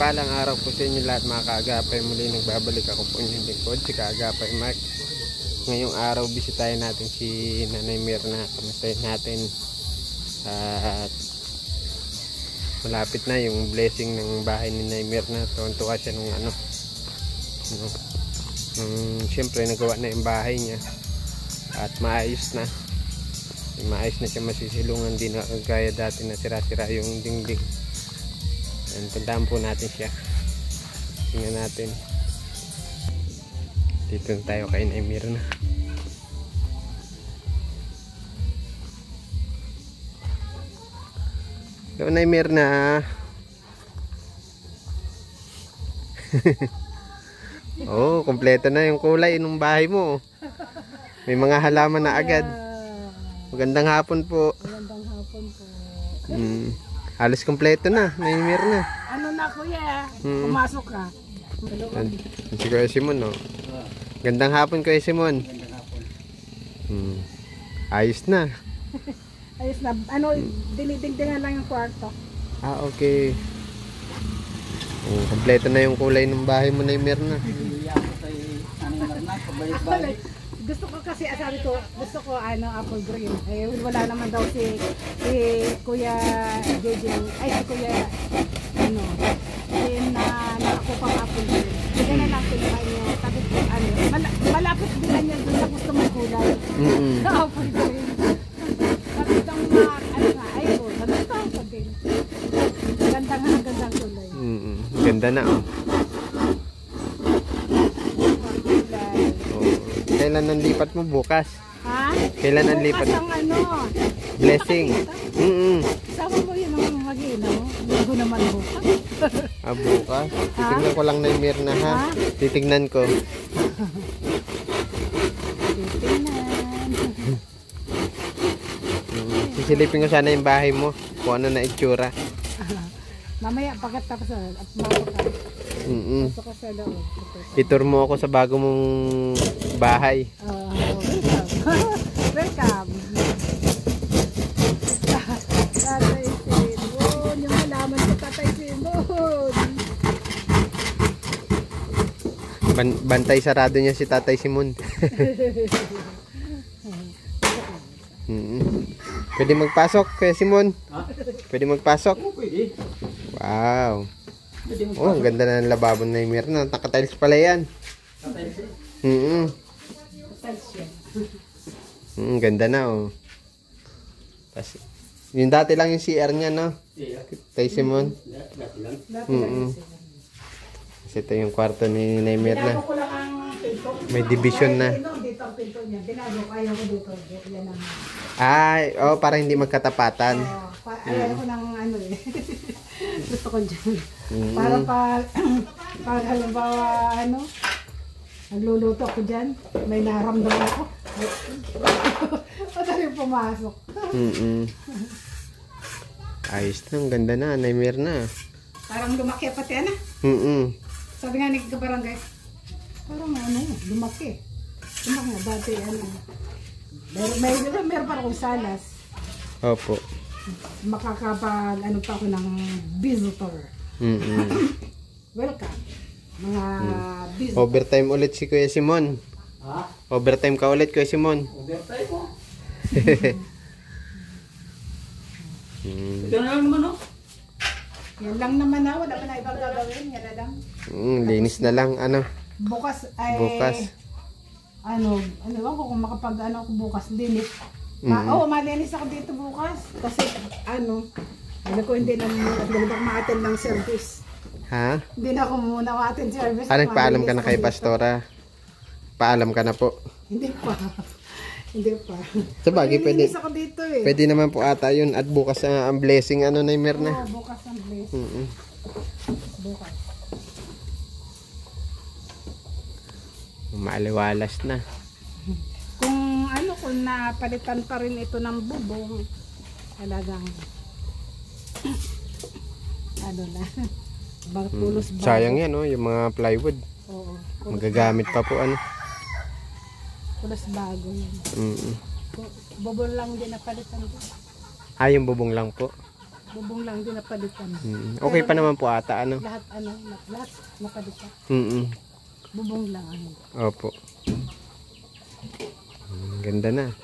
Mapagpalang araw po sa inyo lahat mga kaagapay. Muli nagbabalik ako po inyong lingkod, si Kaagapay Mark. Ngayong araw bisitahin natin si Nanay Mirna. Kamustahin natin. At malapit na yung blessing ng bahay ni Nanay Mirna. Tuwan-tuwa siya nung siyempre nagawa na yung bahay niya. At maayos na. Maayos na siya, masisilungan din na gaya dati na sira-sira yung dingding. Tandaan po natin siya. Tingnan natin. Dito na tayo kay Nanay Mirna. Hello Nanay Mirna. Oh, kompleto na yung kulay ng bahay mo. May mga halaman na agad. Magandang hapon po. Magandang hapon po. Halos kompleto na, Nanay Mirna. Ano na kuya? Pumasok ka. Si Kuya Simon, no? Gandang hapon, Kuya Simon. Gandang hapon. Ayos na. Ayos na. Ano, dinidingdingan lang yung kwarto. Ah, okay. Kompleto na yung kulay ng bahay mo, Nanay Mirna. Iiyak ko kay Nanay Mirna, pabalik-balik. Gusto ko kasi, sabi ko, gusto ko apple green. Eh, wala naman daw si Kuya JJ, ay si Kuya, ako pang apple green. Sige na lang pinaka niya, sabi ko, malapit din na niya doon sa gusto mong kulay. Apple green. Sabi itong ay po, sabi din. Gandang kulay. Ganda na, oh. Kailan ang lipat mo? Bukas? Ha? Kailan ang lipat? Bukas ang blessing. Sama mo yun ang mag-inaw. Bago naman bukas. Bukas? Titignan ko lang Nanay Mirna, ha? Titignan ko. Titignan. Sisilipin ko sana yung bahay mo. Kung ano na itsura. Mamaya pagkatapos at mapaka. Gusto ko sa loob. Itur mo ako sa bago mong bahay. Welcome. Tatay Simon. Yung halaman ko Tatay Simon. Bantay sarado niya si Tatay Simon. Pwede magpasok Kuya Simon? Pwede magpasok? Pwede. Wow. Oh, ang ganda na ng lababo na yung Mirna. Nakatiles pala yan. Ganda na, oh. Tapos, yung dati lang yung CR niya, no? Tay Simon. Dati lang. Kasi ito yung kwarto ni Nanay Mirna. Binago ko lang ang pinto. May division na. Dito ang pinto niya. Binago ko. Ayaw ko dito. Yan ang... Ay, oh, para hindi magkatapatan. Ayaw ko ng gusto ko dyan. Para pag halimbawa nagluluto ko dyan, may naramdaman ako. Madali pumasok. Ayos na, ang ganda na, Nanay Mirna. Parang lumaki pati Sabi nga ni kabarangay, parang lumaki. Lumaki nga dati meron pa akong salas. Opo. Makakapag pa ako ng visitor. Welcome. Mga visitor. Overtime ulit si Kuya Simon. Ha? Overtime ka ulit Kuya Simon. Overtime mo. Ito na lang naman, no? Yan lang naman wala pa na ibang gagawin. Yan na lang. Linis na lang, Bukas ay... Bukas. Ko kung makapag ako bukas, linis. Malinis ako dito bukas. Kasi ko hindi na ma-attend ng service. Ha? Hindi na ako muna ma-attend service. Nagpaalam ka na kay Pastora? Paalam ka na po? Hindi pa. Hindi pa. Sabagay, pwede. Ako dito eh. Pwede naman po ata yun. At bukas ang blessing, Nanay Mirna. Bukas ang blessing. Bukas. Maaliwalas na. Kung napalitan pa rin ito ng bubong, talagang pulos bago. Sayang yan, yung mga plywood. Oo. Magagamit pa po, Pulos bago yan. Bubong lang din napalitan ko. Yung bubong lang po. Bubong lang din napalitan. Okay pa naman po ata, ano? Lahat napalitan. Bubong lang ano. Opo. Ganda na.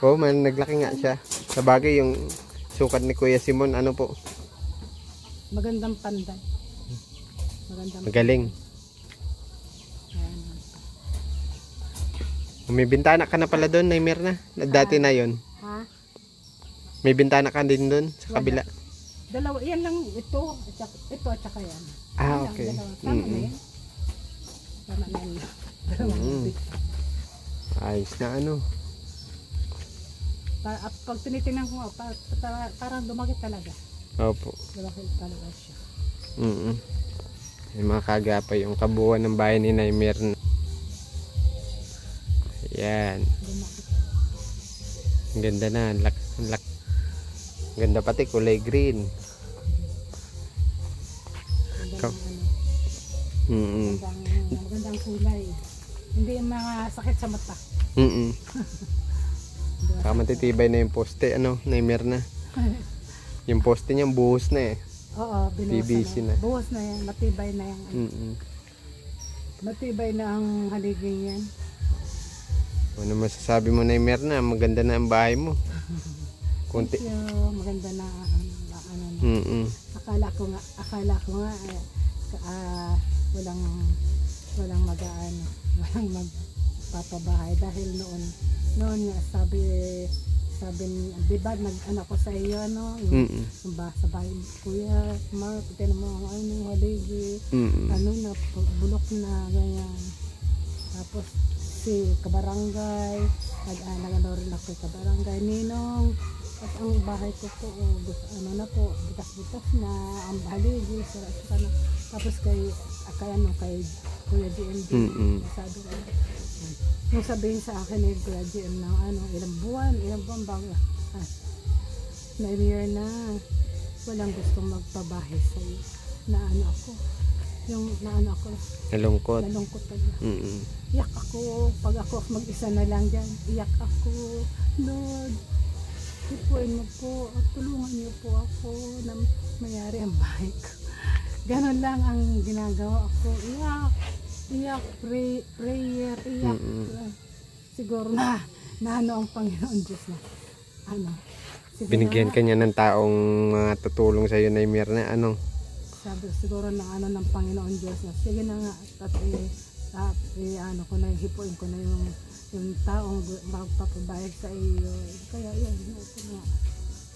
Oh, man, naglaki nga siya. Sa bagay, yung sukat ni Kuya Simon, ano po? Magandang panday. Magaling. Ayan. May bintana ka na pala doon, Naymir na. Dati na yon. Ha? May bintana ka din doon sa kabila. Dalawa, yan lang ito at saka yan. Ah, Yan okay. lang, dalawa. Tama na yan. Tama na yan. Dalawang big. Ayos na ano. Pag tinitingnan ko nga, parang lumaki talaga. Opo. Lumaki talaga siya. Yung mga kagapay, yung kabuuan ng bahay ni Naymir. Ayan. Lumaki. Ang ganda na. Ang ganda pati, kulay green. Magandang kulay. Hindi yung mga sakit sa mata. Saka matitibay na yung poste, ano, Naymir na. Yung poste niya buhos na eh. Oo, PVC na. Buhos na yan, matibay na yan. Matibay na ang haliging yan. Ano masasabi mo, Naymir na? Maganda na ang bahay mo. Kunti. Maganda na Akala ko nga walang magpapabahay dahil noon nga sabi di ba nag-anak ko sa iyo ano yung sa bahay Kuya Mark, tinan mo ang haligi ano na bulok na ganyan. Tapos si kabarangay nag-ano rin ako sa kabarangay Ninong. At ang bahay ko po, ano na po, butas-butas na, ang haligi, sira-sira na. Tapos kay Kuya GMD, sabi ko, nung sabihin sa akin ni Kuya GM na ilang buwan bago, na-year na, walang gustong magpabahay sa'yo. Nalungkot talaga. Iyak ako, pag ako mag-isa na lang dyan, iyak ako, Lord. Ipuin mo po, tulungan niyo po ako na mayari ang bahay ko. Ganon lang ang ginagawa ko. Iyak, prayer, iyak. Siguro na ano ang Panginoon Diyos na. Binigyan ka niya ng taong tutulong sa iyo, Naymir na ano. Sabi siguro ng ng Panginoon Diyos na. Sige na nga, hipuin ko na yung taong magpapabayag sa iyo. Kaya yun,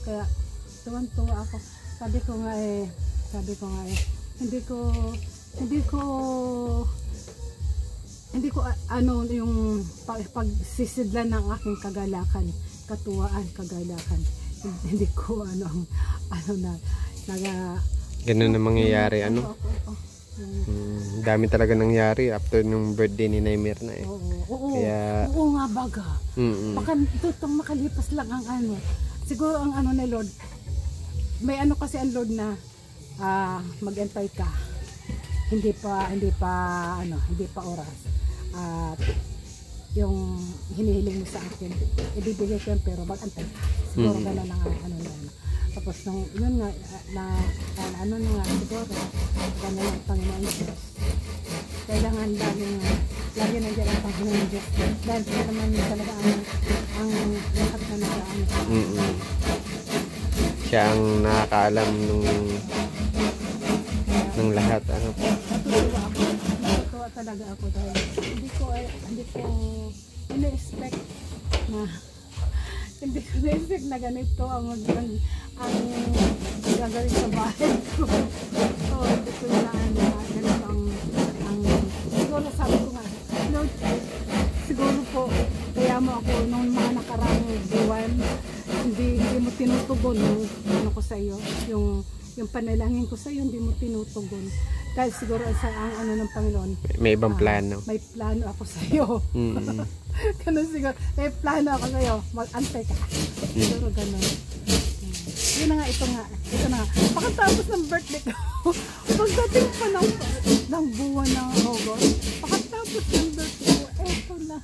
kaya tuwan-tuwa ako. Sabi ko nga hindi ko yung pagsisidlan ng aking kagalakan, kagalakan. Hindi ko ganun na mangyayari dami talaga nangyari after nung birthday ni Naymir na eh. Oo nga baga. Baka itong makalipas lang ang siguro ang ni Lord. May kasi ang Lord na mag-antay ka. Hindi pa oras. At yung hinihiling mo sa akin, ibibigay ko pero mag-antay ka. Siguro gano'n lang Tapos yun nga siguro gano'n ang Panginoon Diyos. Kailangan lagi nandiyan ang Panginoon Diyos. Dahil siya naman talaga ang lahat na nagaan. Siya ang nakakaalam ng lahat. Natutuwa talaga ako dahil hindi ko ina-expect na ganito ang gagawin sa bahay ko. So, hindi ko ganito ang siguro sabi ko nga, Lord, siguro po, kaya mo ako nung mga nakarang buwan, hindi mo tinutugon yung ko sa iyo, yung panalangin ko sa iyo, hindi mo tinutugon. Dahil siguro sa ang ng Panginoon, may ibang plano. May plano ako sa iyo. Ganun siguro. May plano ako sa iyo. Mag-antay ka. Siguro ganun. Yun na nga, ito na nga. Pakatapos ng birthday ko, pagdating pa ng buwan ng August, pakatapos ng birthday ko, eto na.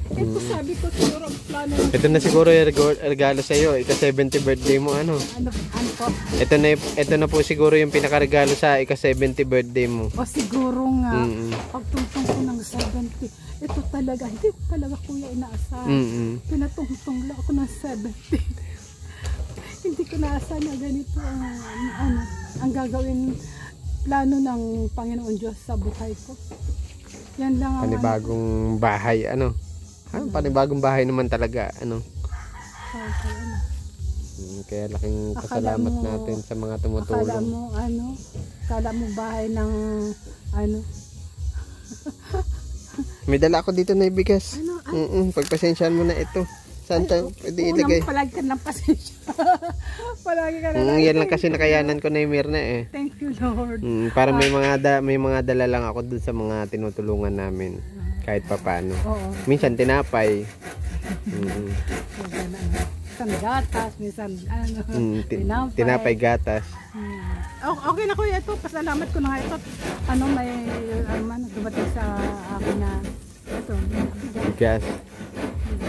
Ito sabi ko siguro ang plano ng Ito na siguro yung regalo sa iyo. Ika 70 birthday mo ano. ano po. Ito na po siguro yung pinakaregalo sa ika 70 birthday mo. O siguro nga, Mm-mm. pagtungtong ko ng 70, ito talaga, hindi ko talaga kuya inaasahan. Mm-mm. Pinatungtong lang ako ng 70. Hindi ko naasahan na ganito ang gagawin plano ng Panginoon Diyos sa buhay ko. Yan lang ang Panibagong bahay ano. Panibagong bahay naman talaga ano. Kaya laking pasalamat natin sa mga tumutulong. Akala mo bahay ng ano. May dala ako dito na ibigas. Ano? Pagpasensyahan mo na ito. Saan tayo pwede ilagay? Palagi ka ng pasensya. Palagi ka na Yan lang kasi nakayanan ko na yung Mirna eh. Thank you Lord. Para may mga dala lang ako dun sa mga tinutulungan namin. Kahit papaano. Oo. Minsan tinapay. Minsan gatas, minsan ano, Tinapay gatas. Okay na kuya, ito pasalamat ko na nga ito. May dumating sa akin na ito. Gas.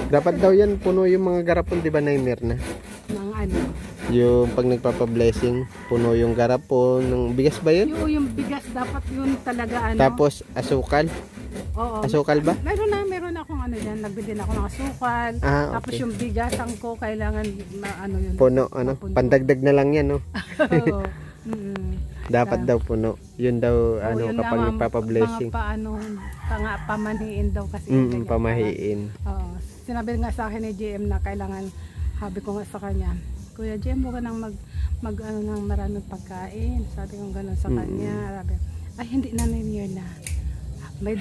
Dapat daw yan puno yung mga garapon, di ba na Mirna? Ng ano? Yung pag nagpapa-blessing, puno yung garapon. Ng bigas ba yun? Yung bigas dapat yun talaga ano. Tapos asukal. Oo. Asukal ba? Meron akong ano dyan, nagbili na ako ng asukal. Okay. Tapos yung bigasan ko kailangan yun. Puno, ano? Puno. Pandagdag na lang yan, no? Oo. Dapat daw puno. Yun daw, yun kapag nagpapa-blessing. Mga pamanhiin daw kasi. Pamahiin. Oo. Sinabi nga sa akin ni GM na kailangan, sabi ko nga sa kanya, Kuya GM, huwag ka nang ng maraming pagkain. Sabi ko gano'n sa kanya. Sabi, ay hindi na year na. May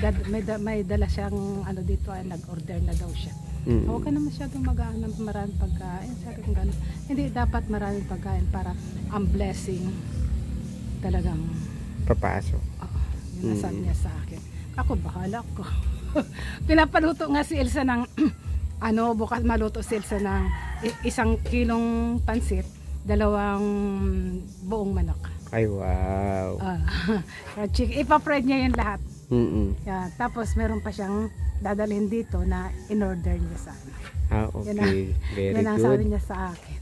dala siyang ano dito, ay nag-order na daw siya. Huwag ka na masyadong mag-aan ng maraming pagkain. Sabi ko gano'n. Hindi dapat maraming pagkain para ang blessing talagang Papasok. Yun ang sabi niya sa akin. Ako bahala ko. Pinapaluto nga si Elsa ng bukas maluto si Elsa ng 1 kilong pansit, 2 buong manok. Ay, wow. Ipa-fried niya yun lahat. Yeah, tapos meron pa siyang dadalhin dito na in-order niya sa akin. Okay. Very yan ang good. sabi niya sa akin.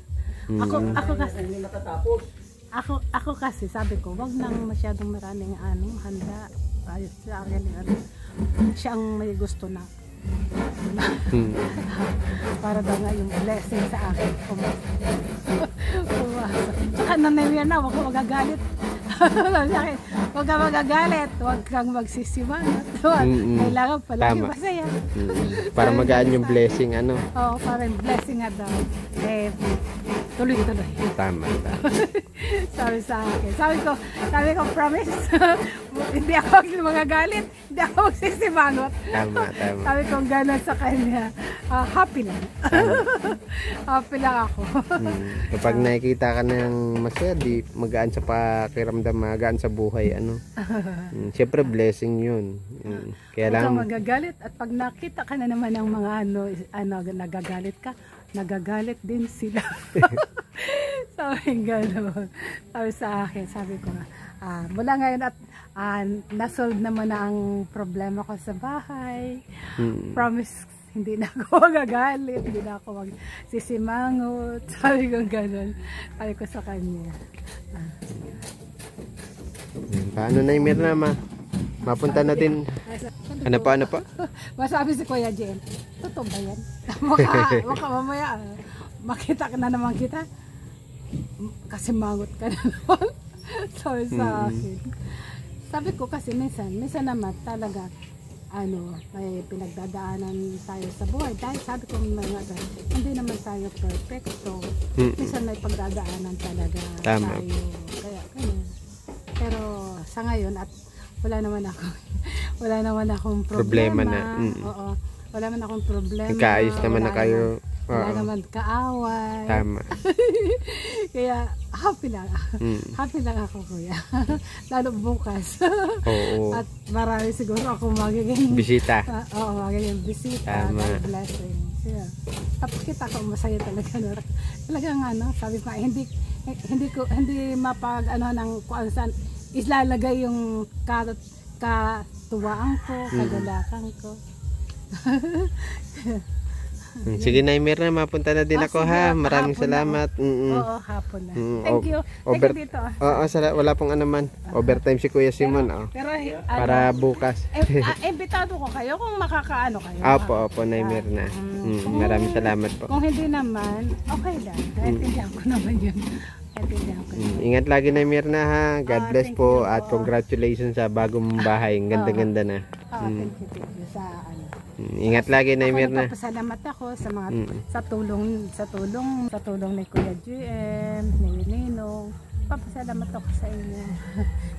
Ako kasi sabi ko, wag nang masyadong maraming handa. Ayos sa akin siya ang may gusto na. Para daw nga yung blessing sa akin tsaka nanay na wag kang magagalit. Wag kang magagalit, wag kang magsisimangot. Kailangan palagi masaya. Para magaan yung blessing ano. Oo, para yung blessing nga daw tuloy-tuloy. Tama. Sabi sa akin, sabi ko promise. Hindi ako magagalit, hindi ako magsisimangot. Tama. Sabi ko gano'n sa kanya, happy lang. Happy lang ako. Kapag nakikita ka ng masaya, di magaan sa pakiramdam, magaan sa buhay, ano. Siyempre blessing yun. Kaya lang magagalit at pag nakita ka na naman ng mga nagagalit din sila. Sabi gano'n. Sabi sa akin, sabi ko mula ngayon at nasolve naman na ang problema ko sa bahay. Promise, hindi na ako magagalit, hindi na ako magsisimangot. Sabi ko gano'n. Sabi ko sa kanya. Paano na yung Mirna, mapunta natin. Ano pa? Masabi si Kuya Jen, totoo ba yan? Baka mamaya makita ka na naman kita. Kasi mangot ka na naman. Sabi sa akin. Sabi ko kasi minsan naman talaga may pinagdadaanan tayo sa buhay. Dahil sabi ko hindi naman tayo perfecto. Minsan may pagdadaanan talaga tayo. Kaya ganun. Pero sa ngayon at wala naman akong problema na. Oo. Wala naman akong problema. Nagkaayos naman na kayo. Wala naman kaaway. Tama. Kaya happy lang. Happy lang ako, kuya. Lalo bukas. Oo. At marami siguro ako magiging bisita. Magiging bisita. Tama. Blessing. Yeah. Tapos kita ko masaya talaga. Talagang sabi pa hindi mapag ng kung saan islalagay yung katuwaan ko, kagalakan ko. Sige na, Mirna, mapunta na din ako sige, ha. Maraming hapon na, salamat. Oo, hapon na. Mm, Thank you. over- Thank you dito. Wala pong anuman. Overtime si Kuya Simon. Pero, Para bukas. imbitado ko kayo kung makakaano kayo. Opo, na Mirna. Maraming salamat po. Kung hindi naman, okay lang. Naintindihan ko naman yun. Naintindihan ko yun. Ingat lagi na Mirna ha. God bless thank po you at po. congratulations sa bagong bahay. Ang ganda-ganda na. Thank you sa ano. Ingat lagi na Mirna. Nagpapasalamat ako sa mga sa tulong ni Kuya GM, ni Ninong. Papasalamat ako sa inyo.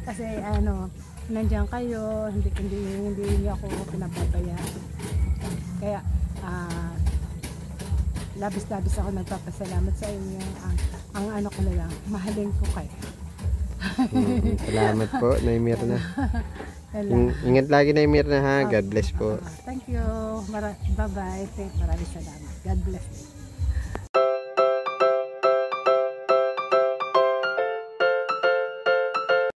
Kasi ano, nandiyan kayo, hindi niyo ako pinapabayaan. Kaya labis-labis ako nagpapasalamat sa inyo. Ang ano ko na lang, mahalin ko kayo. Salamat po na Mirna. Wala. Ingat lagi na Mirna ha. God bless po. Thank you. Bye-bye. Maraming salamat. God bless.